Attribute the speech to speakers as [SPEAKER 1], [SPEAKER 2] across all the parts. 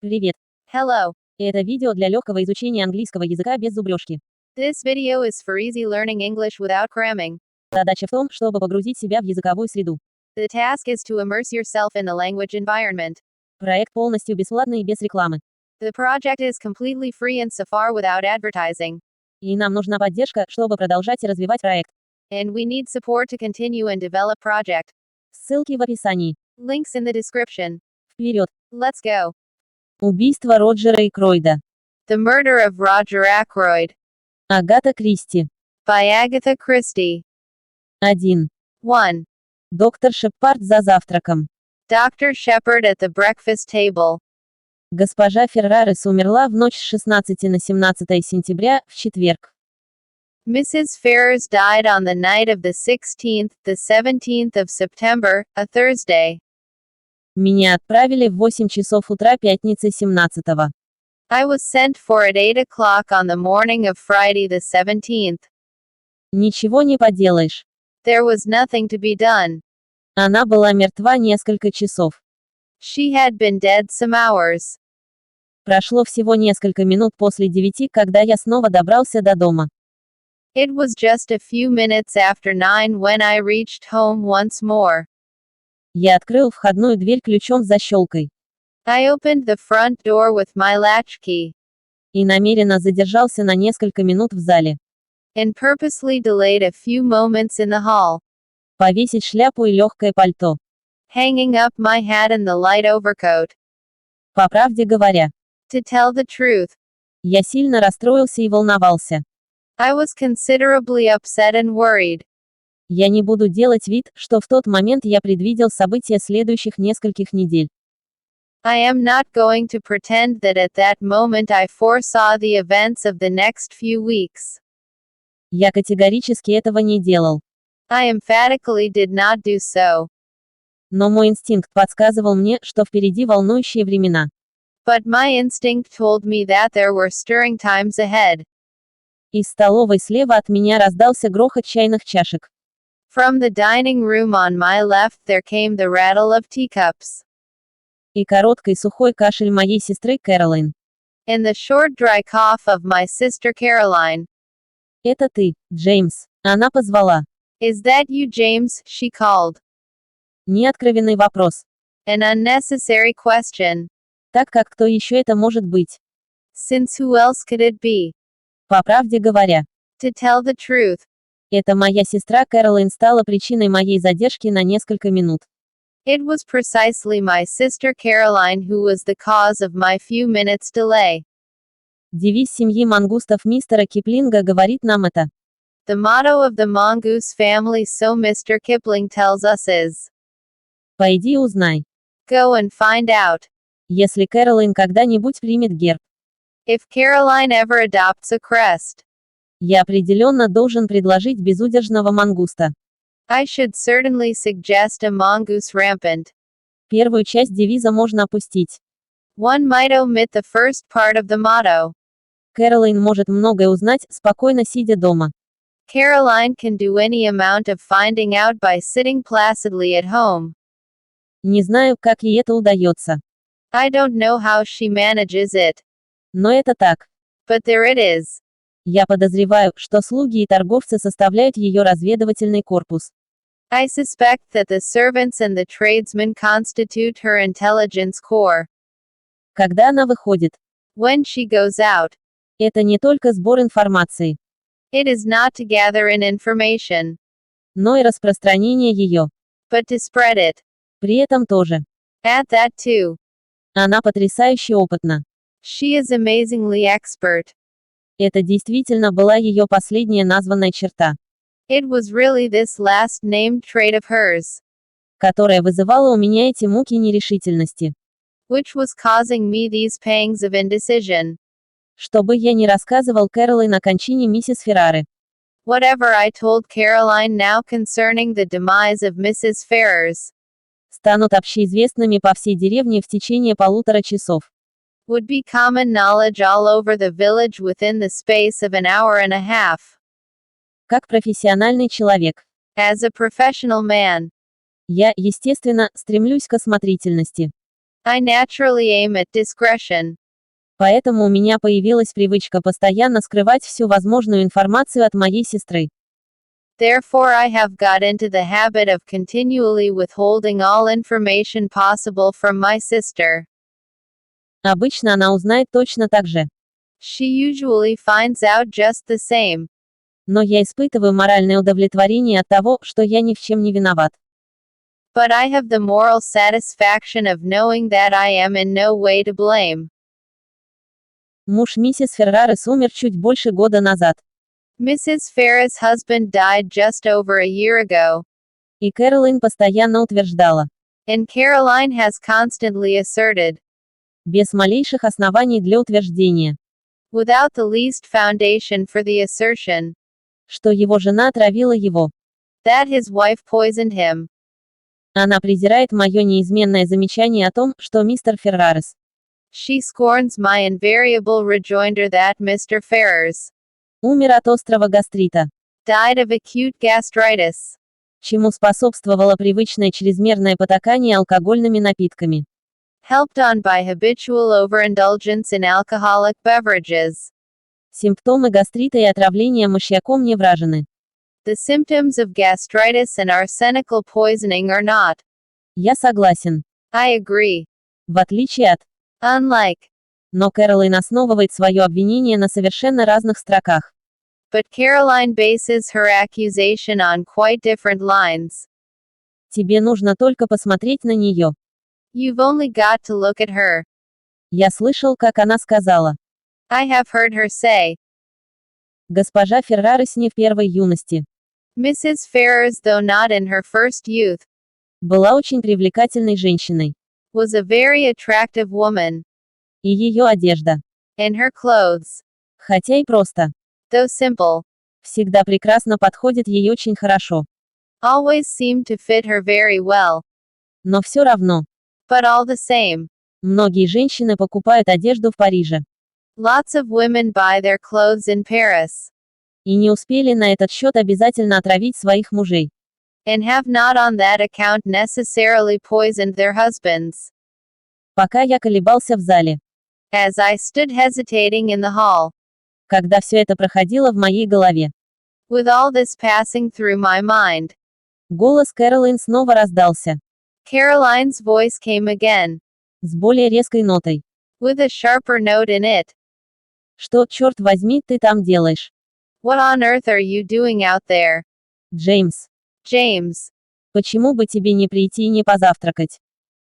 [SPEAKER 1] Привет!
[SPEAKER 2] Hello.
[SPEAKER 1] Это видео для легкого изучения английского языка без зубрежки.
[SPEAKER 2] This video is for easy learning English without cramming.
[SPEAKER 1] Задача в том, чтобы погрузить себя в языковую среду.
[SPEAKER 2] The task is to immerse yourself in the language environment.
[SPEAKER 1] Проект полностью бесплатный и без рекламы.
[SPEAKER 2] The project is completely free and so far without advertising.
[SPEAKER 1] И нам нужна поддержка, чтобы продолжать и развивать проект.
[SPEAKER 2] And we need support to continue and develop project.
[SPEAKER 1] Ссылки в описании.
[SPEAKER 2] Links in the description.
[SPEAKER 1] Вперед!
[SPEAKER 2] Let's go.
[SPEAKER 1] Убийство Роджера Экройда.
[SPEAKER 2] The Murder of Roger Ackroyd.
[SPEAKER 1] Агата Кристи.
[SPEAKER 2] By Agatha Christie.
[SPEAKER 1] 1.
[SPEAKER 2] 1.
[SPEAKER 1] Доктор Шепард за завтраком.
[SPEAKER 2] Dr. Shepard at the breakfast table.
[SPEAKER 1] Госпожа Феррарес умерла в ночь с 16 на 17 сентября, в четверг.
[SPEAKER 2] Mrs. Ferrars died on the night of the 16th, the 17th of September, a Thursday.
[SPEAKER 1] Меня отправили в 8 часов утра пятницы 17-го.
[SPEAKER 2] I was sent for at 8 o'clock on the morning of Friday the 17th.
[SPEAKER 1] Ничего не поделаешь.
[SPEAKER 2] There was nothing to be done.
[SPEAKER 1] Она была мертва несколько часов.
[SPEAKER 2] She had been dead some hours.
[SPEAKER 1] Прошло всего несколько минут после 9, когда я снова добрался до дома.
[SPEAKER 2] It was just a few minutes after 9 when I reached home once more.
[SPEAKER 1] Я открыл входную дверь ключом с защелкой.
[SPEAKER 2] I opened the front door with my latchkey.
[SPEAKER 1] И намеренно задержался на несколько минут в зале.
[SPEAKER 2] And purposely delayed a few moments in the hall.
[SPEAKER 1] Повесить шляпу и легкое пальто.
[SPEAKER 2] Hanging up my hat and the light overcoat.
[SPEAKER 1] По правде говоря,
[SPEAKER 2] To tell the truth,
[SPEAKER 1] я сильно расстроился и волновался.
[SPEAKER 2] I was considerably upset and worried.
[SPEAKER 1] Я не буду делать вид, что в тот момент я предвидел события следующих нескольких недель.
[SPEAKER 2] I am not going to pretend that at that moment I foresaw the events of the next few weeks.
[SPEAKER 1] Я категорически этого не делал.
[SPEAKER 2] I emphatically did not do so.
[SPEAKER 1] Но мой инстинкт подсказывал мне, что впереди волнующие времена.
[SPEAKER 2] But my instinct told me that there were stirring times ahead.
[SPEAKER 1] Из столовой слева от меня раздался грохот чайных чашек.
[SPEAKER 2] From the dining room on my left there came the rattle of teacups.
[SPEAKER 1] И короткий сухой кашель моей сестры Кэролайн.
[SPEAKER 2] And the short dry cough of my sister Caroline.
[SPEAKER 1] Это ты, Джеймс. Она позвала.
[SPEAKER 2] Is that you, James? She called.
[SPEAKER 1] Неоткровенный вопрос.
[SPEAKER 2] An unnecessary question.
[SPEAKER 1] Так как кто еще это может быть?
[SPEAKER 2] Since who else could it be?
[SPEAKER 1] По правде говоря,
[SPEAKER 2] To tell the truth,
[SPEAKER 1] это моя сестра Кэролайн стала причиной моей задержки на несколько минут.
[SPEAKER 2] it was precisely my sister Caroline who was the cause of my few minutes delay.
[SPEAKER 1] Девиз семьи мангустов мистера Киплинга говорит нам это.
[SPEAKER 2] The motto of the mongoose family, so Mr. Kipling tells us, is
[SPEAKER 1] Пойди узнай.
[SPEAKER 2] go and find out.
[SPEAKER 1] Если Кэролайн когда-нибудь примет герб,
[SPEAKER 2] If Caroline ever adopts a crest,
[SPEAKER 1] я определенно должен предложить безудержного мангуста.
[SPEAKER 2] I should certainly suggest a mongoose rampant.
[SPEAKER 1] Первую часть девиза можно опустить.
[SPEAKER 2] One might omit the first part of the motto.
[SPEAKER 1] Кэролайн может многое узнать, спокойно сидя дома.
[SPEAKER 2] Caroline can do any amount of finding out by sitting placidly at home.
[SPEAKER 1] Не знаю, как ей это удается.
[SPEAKER 2] I don't know how she manages it.
[SPEAKER 1] Но это так.
[SPEAKER 2] But there it is.
[SPEAKER 1] Я подозреваю, что слуги и торговцы составляют ее разведывательный корпус.
[SPEAKER 2] I suspect that the servants and the tradesmen constitute her intelligence corps.
[SPEAKER 1] Когда она выходит,
[SPEAKER 2] When she goes out,
[SPEAKER 1] это не только сбор информации,
[SPEAKER 2] it is not to gather in information,
[SPEAKER 1] но и распространение ее.
[SPEAKER 2] but to spread it.
[SPEAKER 1] При этом тоже.
[SPEAKER 2] At that too.
[SPEAKER 1] Она потрясающе опытна.
[SPEAKER 2] She is amazingly expert.
[SPEAKER 1] Это действительно была ее последняя названная черта,
[SPEAKER 2] It was really this last named trait of hers,
[SPEAKER 1] которая вызывала у меня эти муки нерешительности.
[SPEAKER 2] which was causing me these pangs of indecision.
[SPEAKER 1] Чтобы я не рассказывал Кэролайн о кончине миссис Феррары.
[SPEAKER 2] Whatever I told Caroline now concerning the demise of Mrs. Ferrars
[SPEAKER 1] Станут общеизвестными по всей деревне в течение 1,5 часов.
[SPEAKER 2] would be common knowledge all over the village within the space of an hour and a half.
[SPEAKER 1] Как профессиональный человек.
[SPEAKER 2] As a professional man,
[SPEAKER 1] Я, естественно, стремлюсь к осмотрительности.
[SPEAKER 2] I naturally aim at discretion.
[SPEAKER 1] Поэтому у меня появилась привычка постоянно скрывать всю возможную информацию от моей сестры.
[SPEAKER 2] Therefore, I have got into the habit of continually withholding all information possible from my sister.
[SPEAKER 1] Обычно она узнает точно так же.
[SPEAKER 2] She usually finds out just the same.
[SPEAKER 1] Но я испытываю моральное удовлетворение от того, что я ни в чем не виноват.
[SPEAKER 2] But I have the moral satisfaction of knowing that I am in no way to blame.
[SPEAKER 1] Муж миссис Феррарес умер чуть больше года назад.
[SPEAKER 2] Mrs. Farrah's husband died just over a year ago.
[SPEAKER 1] И Кэролайн постоянно утверждала,
[SPEAKER 2] And Caroline has constantly asserted,
[SPEAKER 1] без малейших оснований для утверждения,
[SPEAKER 2] without the least foundation for the assertion,
[SPEAKER 1] что его жена отравила его.
[SPEAKER 2] that his wife poisoned him.
[SPEAKER 1] Она презирает мое неизменное замечание о том, что мистер Феррарес
[SPEAKER 2] She scorns my invariable rejoinder that Mr. Ferrars
[SPEAKER 1] умер от острого гастрита,
[SPEAKER 2] died of acute gastritis,
[SPEAKER 1] чему способствовало привычное чрезмерное потакание алкогольными напитками.
[SPEAKER 2] helped on by habitual overindulgence in alcoholic beverages.
[SPEAKER 1] Симптомы гастрита и отравления мышьяком не вражены.
[SPEAKER 2] The symptoms of gastritis and arsenical poisoning are not.
[SPEAKER 1] Я согласен.
[SPEAKER 2] I agree.
[SPEAKER 1] В отличие от.
[SPEAKER 2] Unlike.
[SPEAKER 1] Но Кэролайн основывает свое обвинение на совершенно разных строках.
[SPEAKER 2] But Caroline bases her accusation on quite different lines.
[SPEAKER 1] Тебе нужно только посмотреть на нее.
[SPEAKER 2] You've only got to look at her.
[SPEAKER 1] Я слышал, как она сказала.
[SPEAKER 2] I have heard her say.
[SPEAKER 1] Госпожа Феррарес не в первой юности.
[SPEAKER 2] Mrs. Ferrars, though not in her first youth,
[SPEAKER 1] Была очень привлекательной женщиной.
[SPEAKER 2] was a very attractive woman.
[SPEAKER 1] И ее одежда.
[SPEAKER 2] And her clothes,
[SPEAKER 1] Хотя и просто.
[SPEAKER 2] though simple,
[SPEAKER 1] Всегда прекрасно подходит ей очень хорошо.
[SPEAKER 2] always seemed to fit her very well.
[SPEAKER 1] Но все равно.
[SPEAKER 2] But all the same,
[SPEAKER 1] Многие женщины покупают одежду в Париже.
[SPEAKER 2] lots of women buy their clothes in Paris.
[SPEAKER 1] И не успели на этот счет обязательно отравить своих мужей.
[SPEAKER 2] And have not on that account necessarily poisoned their husbands.
[SPEAKER 1] Пока я колебался в зале.
[SPEAKER 2] As I stood hesitating in the hall,
[SPEAKER 1] Когда все это проходило в моей голове.
[SPEAKER 2] with all this passing through my mind,
[SPEAKER 1] Голос Кэролайн снова раздался.
[SPEAKER 2] Caroline's voice came again,
[SPEAKER 1] С более резкой нотой.
[SPEAKER 2] with a sharper note in it.
[SPEAKER 1] Что, черт возьми, ты там делаешь?
[SPEAKER 2] What on earth are you doing out there,
[SPEAKER 1] Джеймс.
[SPEAKER 2] James?
[SPEAKER 1] Почему бы тебе не прийти и не позавтракать?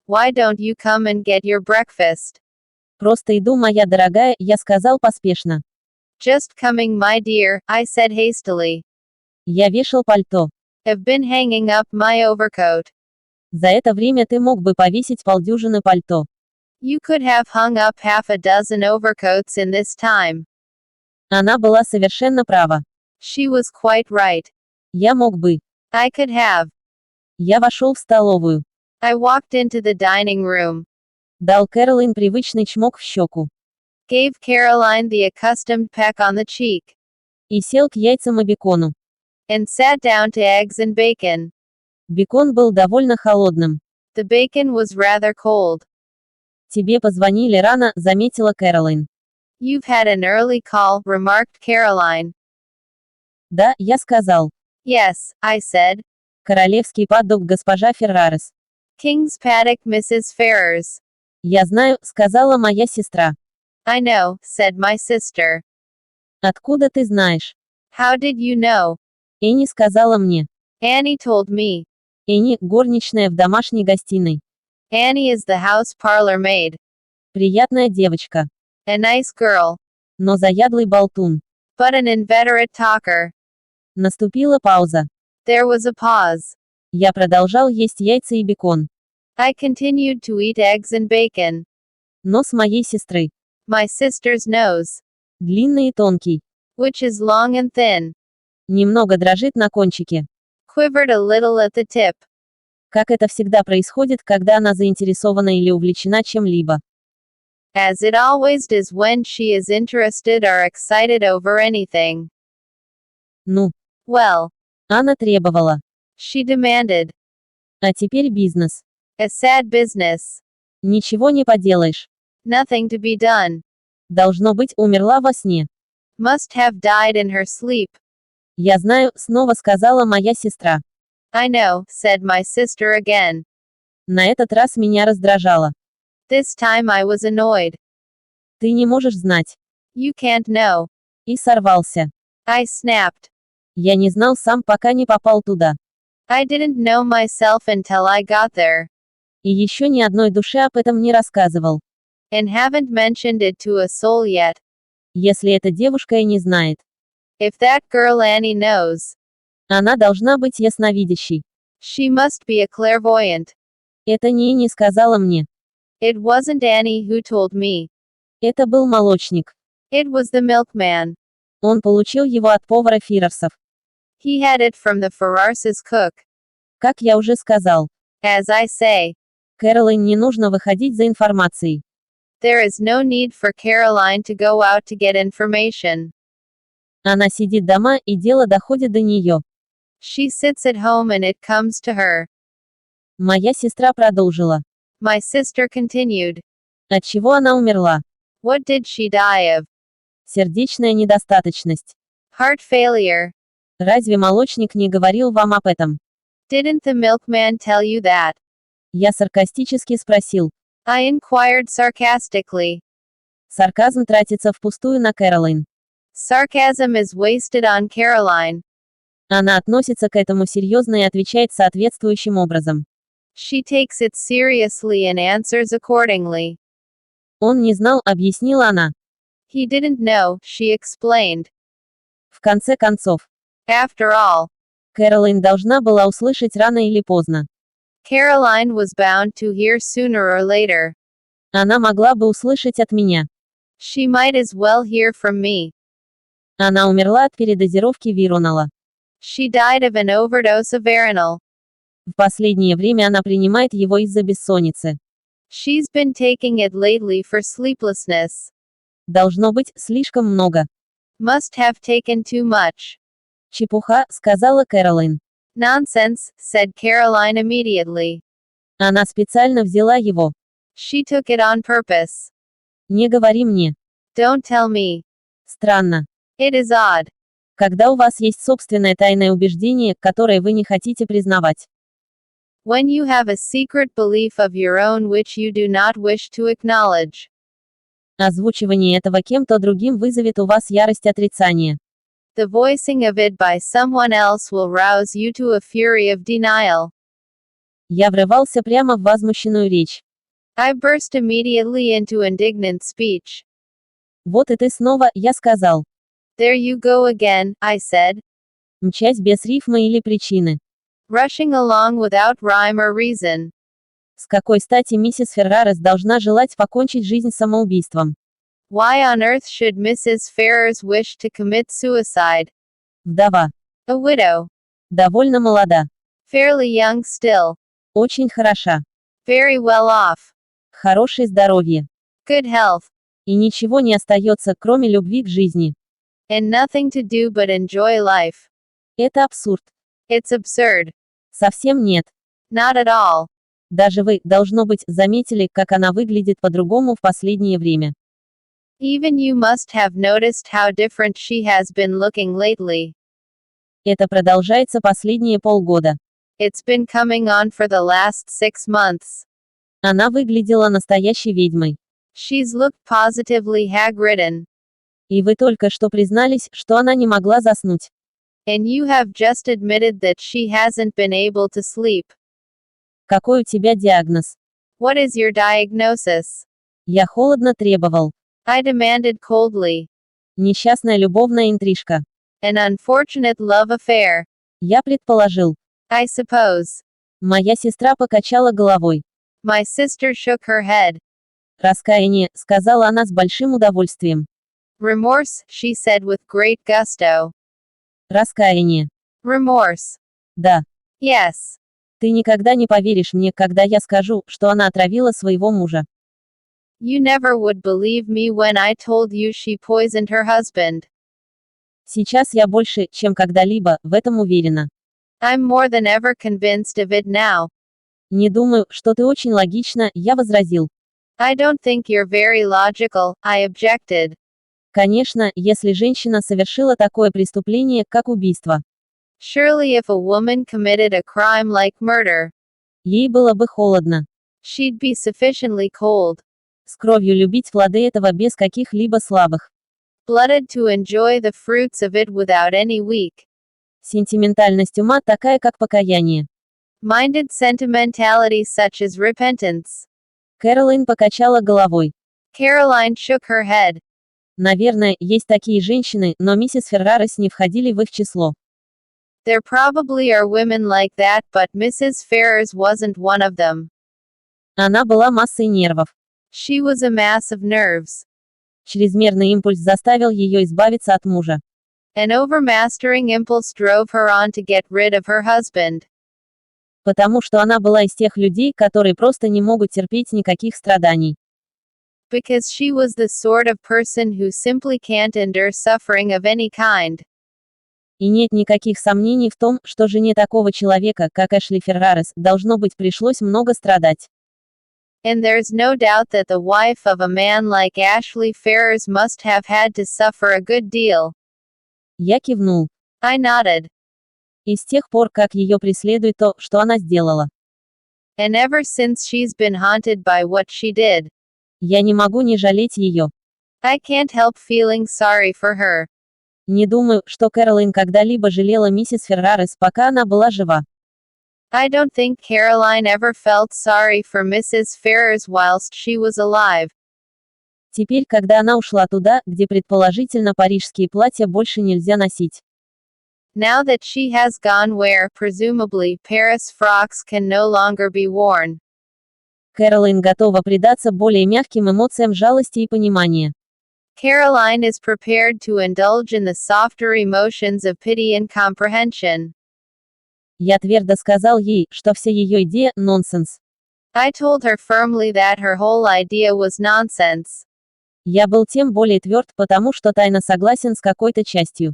[SPEAKER 2] Why don't you come and get your breakfast?
[SPEAKER 1] Просто иду, моя дорогая, я сказал поспешно.
[SPEAKER 2] Just coming, my dear, I said hastily.
[SPEAKER 1] Я вешал пальто.
[SPEAKER 2] Have been hanging up my overcoat.
[SPEAKER 1] За это время ты мог бы повесить полдюжины пальто.
[SPEAKER 2] You could have hung up half a dozen overcoats in this time.
[SPEAKER 1] Она была совершенно права.
[SPEAKER 2] She was quite right.
[SPEAKER 1] Я мог бы.
[SPEAKER 2] I could have.
[SPEAKER 1] Я вошел в столовую.
[SPEAKER 2] I walked into the dining room,
[SPEAKER 1] Дал Кэролайн привычный чмок в щеку.
[SPEAKER 2] gave Caroline the accustomed peck on the cheek,
[SPEAKER 1] И сел к яйцам и бекону.
[SPEAKER 2] and sat down to eggs and bacon.
[SPEAKER 1] Бекон был довольно холодным.
[SPEAKER 2] The bacon was rather cold.
[SPEAKER 1] Тебе позвонили рано, заметила Кэролайн.
[SPEAKER 2] You've had an early call, remarked Caroline.
[SPEAKER 1] Да, я сказал.
[SPEAKER 2] Yes, I said.
[SPEAKER 1] Королевский паддок госпожа Феррарес.
[SPEAKER 2] King's paddock, Mrs. Ferrars.
[SPEAKER 1] Я знаю, сказала моя сестра.
[SPEAKER 2] I know, said my sister.
[SPEAKER 1] Откуда ты знаешь?
[SPEAKER 2] How did you know?
[SPEAKER 1] Энни сказала мне.
[SPEAKER 2] Annie told me.
[SPEAKER 1] Энни, горничная в домашней гостиной.
[SPEAKER 2] Annie is the house parlor maid.
[SPEAKER 1] Приятная девочка.
[SPEAKER 2] A nice girl,
[SPEAKER 1] Но заядлый болтун.
[SPEAKER 2] but an inveterate talker.
[SPEAKER 1] Наступила пауза.
[SPEAKER 2] There was a pause.
[SPEAKER 1] Я продолжал есть яйца и бекон.
[SPEAKER 2] I continued to eat eggs and bacon.
[SPEAKER 1] Нос моей сестры.
[SPEAKER 2] My sister's nose,
[SPEAKER 1] Длинный и тонкий.
[SPEAKER 2] which is long and thin,
[SPEAKER 1] Немного дрожит на кончике.
[SPEAKER 2] quivered a little at the tip,
[SPEAKER 1] Как это всегда происходит, когда она заинтересована или увлечена чем-либо.
[SPEAKER 2] as it always does when she is interested or excited over anything.
[SPEAKER 1] Ну.
[SPEAKER 2] Well,
[SPEAKER 1] Она требовала.
[SPEAKER 2] she demanded.
[SPEAKER 1] А теперь бизнес.
[SPEAKER 2] A sad business.
[SPEAKER 1] Ничего не поделаешь.
[SPEAKER 2] Nothing to be done.
[SPEAKER 1] Должно быть, умерла во сне.
[SPEAKER 2] Must have died in her sleep.
[SPEAKER 1] Я знаю, снова сказала моя сестра.
[SPEAKER 2] I know, said my sister again.
[SPEAKER 1] На этот раз меня раздражало.
[SPEAKER 2] This time I was annoyed.
[SPEAKER 1] Ты не можешь знать.
[SPEAKER 2] You can't know.
[SPEAKER 1] И сорвался.
[SPEAKER 2] I snapped.
[SPEAKER 1] Я не знал сам, пока не попал туда.
[SPEAKER 2] I didn't know myself until I got there.
[SPEAKER 1] И еще ни одной душе об этом не рассказывал.
[SPEAKER 2] And haven't mentioned it to a soul yet.
[SPEAKER 1] Если эта девушка и не знает.
[SPEAKER 2] If that girl Annie knows.
[SPEAKER 1] Она должна быть ясновидящей.
[SPEAKER 2] She must be a clairvoyant.
[SPEAKER 1] Это не сказала мне.
[SPEAKER 2] It wasn't Annie who told me.
[SPEAKER 1] Это был молочник.
[SPEAKER 2] It was the milkman.
[SPEAKER 1] Он получил его от повара Фирарсов.
[SPEAKER 2] He had it from the Ferrars's cook.
[SPEAKER 1] Как я уже сказал.
[SPEAKER 2] As I say.
[SPEAKER 1] Кэролайн не нужно выходить за информацией.
[SPEAKER 2] There is no need for Caroline to go out to get information.
[SPEAKER 1] Она сидит дома, и дело доходит до нее.
[SPEAKER 2] She sits at home and it comes to her.
[SPEAKER 1] Моя сестра продолжила.
[SPEAKER 2] My sister continued.
[SPEAKER 1] От чего она умерла?
[SPEAKER 2] What did she die of?
[SPEAKER 1] Сердечная недостаточность.
[SPEAKER 2] Heart failure.
[SPEAKER 1] Разве молочник не говорил вам об этом?
[SPEAKER 2] Didn't the milkman tell you that?
[SPEAKER 1] Я саркастически спросил.
[SPEAKER 2] I inquired sarcastically.
[SPEAKER 1] Сарказм тратится впустую на Кэролайн.
[SPEAKER 2] Sarcasm is wasted on Caroline.
[SPEAKER 1] Она относится к этому серьезно и отвечает соответствующим образом.
[SPEAKER 2] She takes it seriously and answers accordingly.
[SPEAKER 1] Он не знал, объяснила она.
[SPEAKER 2] He didn't know, she explained.
[SPEAKER 1] В конце концов.
[SPEAKER 2] After all.
[SPEAKER 1] Кэролайн должна была услышать рано или поздно.
[SPEAKER 2] Caroline was bound to hear sooner or later.
[SPEAKER 1] Она могла бы услышать от меня.
[SPEAKER 2] She might as well hear from me.
[SPEAKER 1] Она умерла от передозировки виронала.
[SPEAKER 2] She died of an overdose of Veronal.
[SPEAKER 1] В последнее время она принимает его из-за бессонницы.
[SPEAKER 2] She's been taking it lately for sleeplessness.
[SPEAKER 1] Должно быть, слишком много.
[SPEAKER 2] Must have taken too much.
[SPEAKER 1] Чепуха, сказала Кэролайн.
[SPEAKER 2] Nonsense, said Caroline immediately.
[SPEAKER 1] Она специально взяла его.
[SPEAKER 2] She took it on purpose.
[SPEAKER 1] Не говори мне.
[SPEAKER 2] Don't tell me.
[SPEAKER 1] Странно.
[SPEAKER 2] It is odd.
[SPEAKER 1] Когда у вас есть собственное тайное убеждение, которое вы не хотите признавать.
[SPEAKER 2] When you have a secret belief of your own which you do not wish to acknowledge.
[SPEAKER 1] Озвучивание этого кем-то другим вызовет у вас ярость отрицания.
[SPEAKER 2] The voicing of it by someone else will rouse you to a fury of denial.
[SPEAKER 1] Я врывался прямо в возмущенную речь.
[SPEAKER 2] I burst immediately into indignant speech.
[SPEAKER 1] Вот и ты снова, я сказал.
[SPEAKER 2] There you go again, I said.
[SPEAKER 1] Мчась без рифмы или причины.
[SPEAKER 2] Rushing along without rhyme or reason.
[SPEAKER 1] С какой стати миссис Феррарес должна желать покончить жизнь самоубийством?
[SPEAKER 2] Why on earth should Mrs. Ferrars wish to commit suicide?
[SPEAKER 1] Вдова.
[SPEAKER 2] A widow.
[SPEAKER 1] Довольно молода.
[SPEAKER 2] Fairly young still.
[SPEAKER 1] Очень хороша.
[SPEAKER 2] Very well off.
[SPEAKER 1] Хорошее здоровье.
[SPEAKER 2] Good health.
[SPEAKER 1] И ничего не остается, кроме любви к жизни.
[SPEAKER 2] And nothing to do but enjoy life.
[SPEAKER 1] Это абсурд.
[SPEAKER 2] It's absurd.
[SPEAKER 1] Совсем нет.
[SPEAKER 2] Not at all.
[SPEAKER 1] Даже вы, должно быть, заметили, как она выглядит по-другому в последнее время.
[SPEAKER 2] Even you must have noticed how different she has been looking lately.
[SPEAKER 1] Это продолжается последние полгода.
[SPEAKER 2] It's been coming on for the last 6 months.
[SPEAKER 1] Она выглядела настоящей ведьмой.
[SPEAKER 2] She's looked positively hag-ridden.
[SPEAKER 1] И вы только что признались, что она не могла заснуть.
[SPEAKER 2] And you have just admitted that she hasn't been able to sleep.
[SPEAKER 1] Какой у тебя диагноз?
[SPEAKER 2] What is your diagnosis?
[SPEAKER 1] Я холодно требовал.
[SPEAKER 2] I demanded coldly.
[SPEAKER 1] Несчастная любовная интрижка.
[SPEAKER 2] An unfortunate love affair.
[SPEAKER 1] Я предположил.
[SPEAKER 2] I suppose.
[SPEAKER 1] Моя сестра покачала головой.
[SPEAKER 2] My sister shook her head.
[SPEAKER 1] Раскаяние, сказала она с большим удовольствием.
[SPEAKER 2] Remorse, she said with great gusto.
[SPEAKER 1] Раскаяние.
[SPEAKER 2] Remorse.
[SPEAKER 1] Да.
[SPEAKER 2] Yes.
[SPEAKER 1] Ты никогда не поверишь мне, когда я скажу, что она отравила своего мужа.
[SPEAKER 2] You never would believe me when I told you she poisoned her husband.
[SPEAKER 1] Сейчас я больше, чем когда-либо, в этом уверена.
[SPEAKER 2] I'm more than ever convinced of it now.
[SPEAKER 1] Не думаю, что ты очень логично, я возразил.
[SPEAKER 2] I don't think you're very logical, I objected.
[SPEAKER 1] Конечно, если женщина совершила такое преступление, как убийство.
[SPEAKER 2] Surely if a woman committed a crime like murder,
[SPEAKER 1] Ей было бы холодно.
[SPEAKER 2] she'd be sufficiently cold,
[SPEAKER 1] С кровью любить плоды этого без каких-либо слабых.
[SPEAKER 2] blooded to enjoy the fruits of it without any weak
[SPEAKER 1] Сентиментальность ума такая, как покаяние.
[SPEAKER 2] minded sentimentality such as repentance.
[SPEAKER 1] Кэролайн покачала головой.
[SPEAKER 2] Caroline shook her head.
[SPEAKER 1] Наверное, есть такие женщины, но миссис Феррарес не входили в их число.
[SPEAKER 2] There probably are women like that, but Mrs. Ferrars wasn't one of them.
[SPEAKER 1] Она была массой нервов.
[SPEAKER 2] She was a mass of nerves.
[SPEAKER 1] Чрезмерный импульс заставил ее избавиться от мужа.
[SPEAKER 2] An overmastering impulse drove her on to get rid of her husband.
[SPEAKER 1] Потому что она была из тех людей, которые просто не могут терпеть никаких страданий.
[SPEAKER 2] Because she was the sort of person who simply can't endure suffering of any kind.
[SPEAKER 1] И нет никаких сомнений в том, что жене такого человека, как Эшли Феррарес, должно быть пришлось много страдать.
[SPEAKER 2] And there's no doubt that the wife of a man like Ashley Ferrars must have had to suffer a good deal.
[SPEAKER 1] Я кивнул.
[SPEAKER 2] I nodded.
[SPEAKER 1] И с тех пор, как ее преследует то, что она сделала.
[SPEAKER 2] And ever since she's been haunted by what she did.
[SPEAKER 1] Я не могу не жалеть ее.
[SPEAKER 2] I can't help feeling sorry for her.
[SPEAKER 1] Не думаю, что Кэролайн когда-либо жалела миссис Феррарес, пока она была жива.
[SPEAKER 2] I don't think Caroline ever felt sorry for Mrs. Ferrars whilst she was alive.
[SPEAKER 1] Теперь, когда она ушла туда, где предположительно парижские платья больше нельзя носить.
[SPEAKER 2] Now that she has gone where, presumably, Paris frocks can no longer be worn.
[SPEAKER 1] Кэролайн готова предаться более мягким эмоциям жалости и понимания.
[SPEAKER 2] Caroline is prepared to indulge in the softer emotions of pity and comprehension.
[SPEAKER 1] Я твердо сказал ей, что вся ее идея – нонсенс.
[SPEAKER 2] I told her firmly that her whole idea was nonsense.
[SPEAKER 1] Я был тем более тверд, потому что тайно согласен с какой-то частью.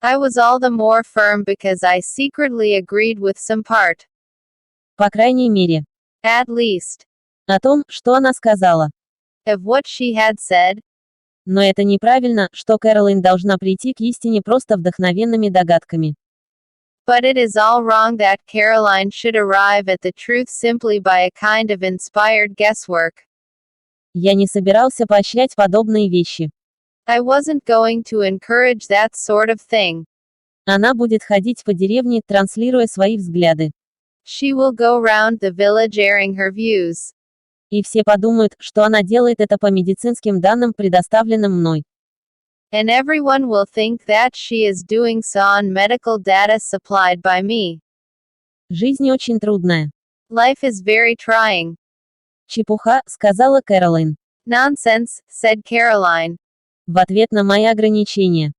[SPEAKER 2] I was all the more firm because I secretly agreed with some part.
[SPEAKER 1] По крайней мере.
[SPEAKER 2] At least.
[SPEAKER 1] О том, что она сказала.
[SPEAKER 2] Of what she had said.
[SPEAKER 1] Но это неправильно, что Кэролайн должна прийти к истине просто вдохновенными догадками.
[SPEAKER 2] But it is all wrong that Caroline should arrive at the truth simply by a kind of inspired guesswork.
[SPEAKER 1] Я не собирался поощрять подобные вещи.
[SPEAKER 2] I wasn't going to encourage that sort of thing.
[SPEAKER 1] Она будет ходить по деревне, транслируя свои взгляды.
[SPEAKER 2] She will go round the village airing her views.
[SPEAKER 1] И все подумают, что она делает это по медицинским данным, предоставленным мной.
[SPEAKER 2] And everyone will think that she is doing so on medical data supplied by me.
[SPEAKER 1] Жизнь очень трудная.
[SPEAKER 2] Life is very trying.
[SPEAKER 1] Чепуха, сказала Кэролайн.
[SPEAKER 2] Nonsense, said Caroline.
[SPEAKER 1] В ответ на мои ограничения.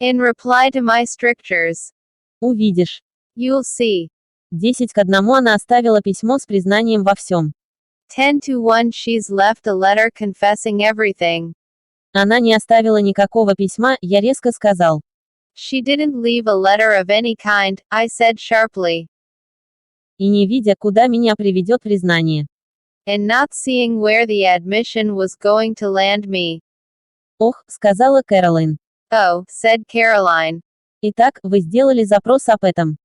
[SPEAKER 2] In reply to my strictures.
[SPEAKER 1] Увидишь.
[SPEAKER 2] You'll see.
[SPEAKER 1] 10-1 она оставила письмо с признанием во всем.
[SPEAKER 2] 10-1 she's left a letter confessing everything.
[SPEAKER 1] Она не оставила никакого письма, я резко сказал.
[SPEAKER 2] She didn't leave a letter of any kind, I said sharply.
[SPEAKER 1] И не видя, куда меня приведет признание.
[SPEAKER 2] And not seeing where the admission was going to land me.
[SPEAKER 1] Ох, сказала Кэролайн.
[SPEAKER 2] Oh, said Caroline.
[SPEAKER 1] Итак, вы сделали запрос об этом.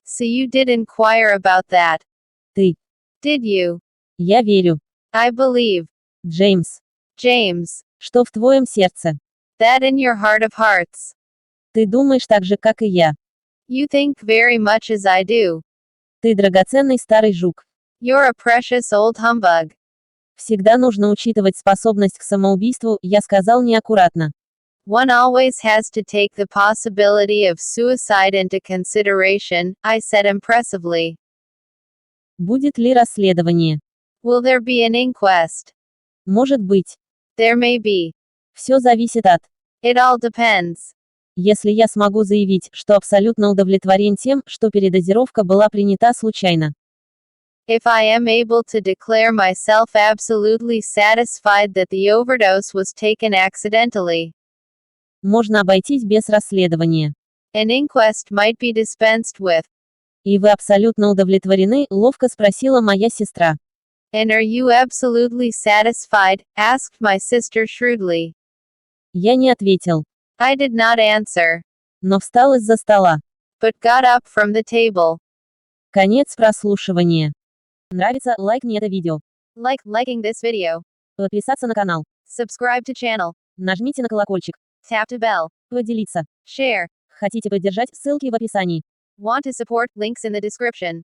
[SPEAKER 2] So you did inquire about that.
[SPEAKER 1] Ты.
[SPEAKER 2] Did you?
[SPEAKER 1] Я верю.
[SPEAKER 2] I believe.
[SPEAKER 1] Джеймс.
[SPEAKER 2] James.
[SPEAKER 1] Что в твоем сердце?
[SPEAKER 2] That in your heart of hearts.
[SPEAKER 1] Ты думаешь так же, как и я.
[SPEAKER 2] You think very much as I do.
[SPEAKER 1] Ты драгоценный старый жук.
[SPEAKER 2] You're a precious old humbug.
[SPEAKER 1] Всегда нужно учитывать способность к самоубийству, я сказал неаккуратно.
[SPEAKER 2] One always has to take the possibility of suicide into consideration, I said impressively.
[SPEAKER 1] Будет ли расследование?
[SPEAKER 2] Will there be an inquest?
[SPEAKER 1] Может быть.
[SPEAKER 2] There may be.
[SPEAKER 1] Все зависит от.
[SPEAKER 2] It all depends.
[SPEAKER 1] Если я смогу заявить, что абсолютно удовлетворен тем, что передозировка была принята случайно.
[SPEAKER 2] If I am able to declare myself absolutely satisfied that the overdose was taken accidentally.
[SPEAKER 1] Можно обойтись без расследования.
[SPEAKER 2] An inquest might be dispensed with.
[SPEAKER 1] И вы абсолютно удовлетворены, ловко спросила моя сестра.
[SPEAKER 2] And are you absolutely satisfied? Asked my sister shrewdly.
[SPEAKER 1] Я не ответил,
[SPEAKER 2] I did not answer,
[SPEAKER 1] но встал из-за стола.
[SPEAKER 2] but got up from the table.
[SPEAKER 1] Конец прослушивания. Нравится? Лайкни это видео.
[SPEAKER 2] Liking this video.
[SPEAKER 1] Подписаться на канал.
[SPEAKER 2] Subscribe to channel.
[SPEAKER 1] Нажмите на колокольчик.
[SPEAKER 2] Tap to bell.
[SPEAKER 1] Поделиться.
[SPEAKER 2] Share.
[SPEAKER 1] Хотите поддержать? Ссылки в описании.
[SPEAKER 2] Want to support? Links in the description.